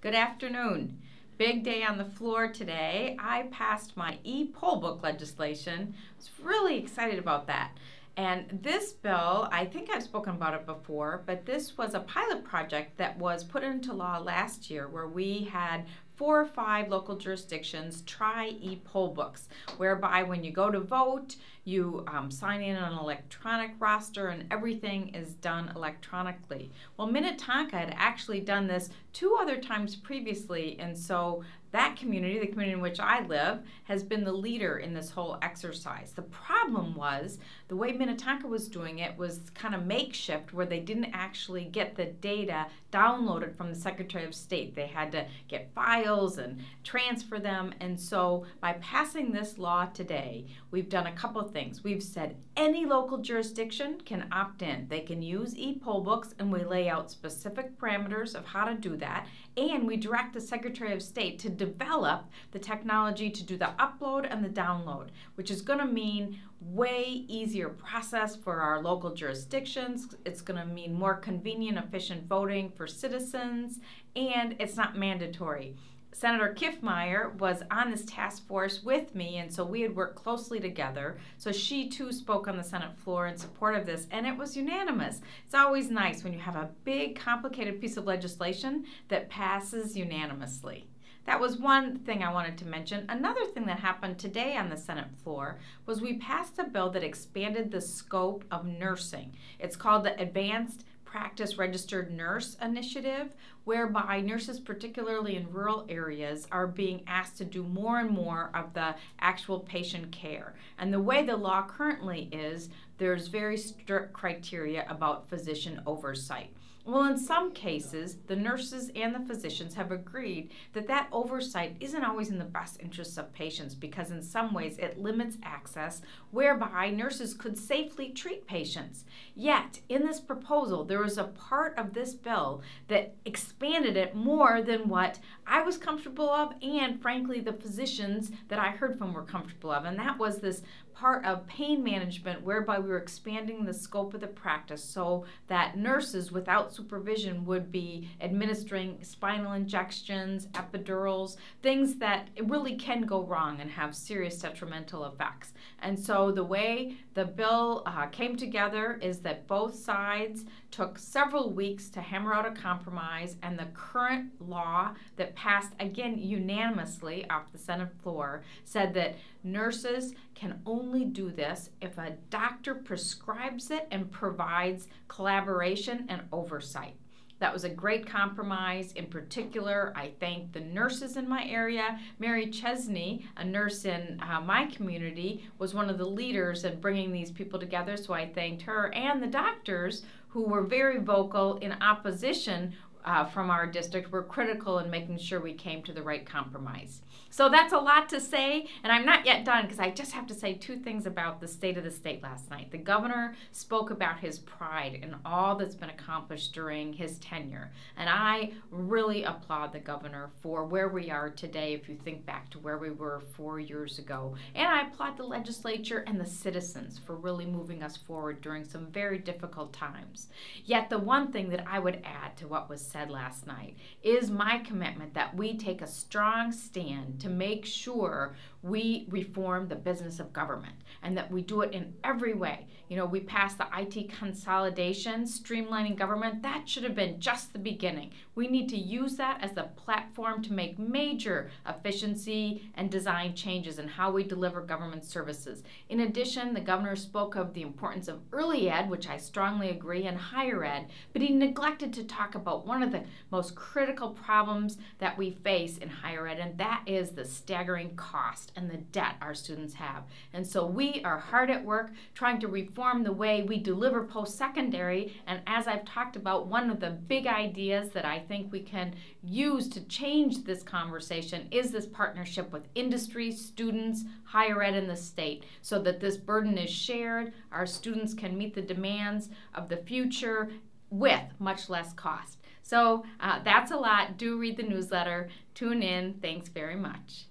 Good afternoon. Big day on the floor today. I passed my e-poll book legislation. I was really excited about that. And this bill, I think I've spoken about it before, but this was a pilot project that was put into law last year where we had 4 or 5 local jurisdictions try e-poll books, whereby when you go to vote, you sign in on an electronic roster and everything is done electronically. Well, Minnetonka had actually done this 2 other times previously, and so that community, the community in which I live, has been the leader in this whole exercise. The problem was the way Minnetonka was doing it was kind of makeshift, where they didn't actually get the data downloaded from the Secretary of State. They had to get files and transfer them, and so by passing this law today, we've done a couple of things. We've said any local jurisdiction can opt in. They can use e-poll books, and we lay out specific parameters of how to do that, and we direct the Secretary of State to develop the technology to do the upload and the download, which is going to mean way easier process for our local jurisdictions. It's going to mean more convenient, efficient voting for citizens, and it's not mandatory. Senator Kiffmeyer was on this task force with me, and so we had worked closely together. So she too spoke on the Senate floor in support of this, and it was unanimous. It's always nice when you have a big, complicated piece of legislation that passes unanimously. That was one thing I wanted to mention. Another thing that happened today on the Senate floor was we passed a bill that expanded the scope of nursing. It's called the Advanced Practice Registered Nurse Initiative, whereby nurses, particularly in rural areas, are being asked to do more and more of the actual patient care. And the way the law currently is, there's very strict criteria about physician oversight. Well, in some cases, the nurses and the physicians have agreed that that oversight isn't always in the best interests of patients, because in some ways it limits access, whereby nurses could safely treat patients. Yet, in this proposal, there was a part of this bill that expanded it more than what I was comfortable of, and frankly, the physicians that I heard from were comfortable of, and that was this part of pain management, whereby we were expanding the scope of the practice so that nurses without supervision would be administering spinal injections, epidurals, things that really can go wrong and have serious detrimental effects. And so the way the bill came together is that both sides took several weeks to hammer out a compromise, and the current law that passed again unanimously off the Senate floor said that nurses can only do this if a doctor prescribes it and provides collaboration and oversight. That was a great compromise. In particular, I thank the nurses in my area. Mary Chesney, a nurse in my community, was one of the leaders in bringing these people together, so I thanked her, and the doctors, who were very vocal in opposition from our district, were critical in making sure we came to the right compromise. So that's a lot to say, and I'm not yet done, because I just have to say 2 things about the state of the state last night. The governor spoke about his pride in all that's been accomplished during his tenure, and I really applaud the governor for where we are today if you think back to where we were 4 years ago. And I applaud the legislature and the citizens for really moving us forward during some very difficult times. Yet the one thing that I would add to what was said last night is my commitment that we take a strong stand to make sure we reform the business of government, and that we do it in every way. You know, we passed the IT consolidation, streamlining government. That should have been just the beginning. We need to use that as the platform to make major efficiency and design changes in how we deliver government services. In addition, the governor spoke of the importance of early ed, which I strongly agree, and higher ed, but he neglected to talk about one of the most critical problems that we face in higher ed, and that is the staggering cost and the debt our students have. And so we are hard at work trying to reform the way we deliver post-secondary, and as I've talked about, one of the big ideas that I think we can use to change this conversation is this partnership with industry, students, higher ed, and the state, so that this burden is shared, our students can meet the demands of the future with much less cost. So that's a lot. Do read the newsletter. Tune in. Thanks very much.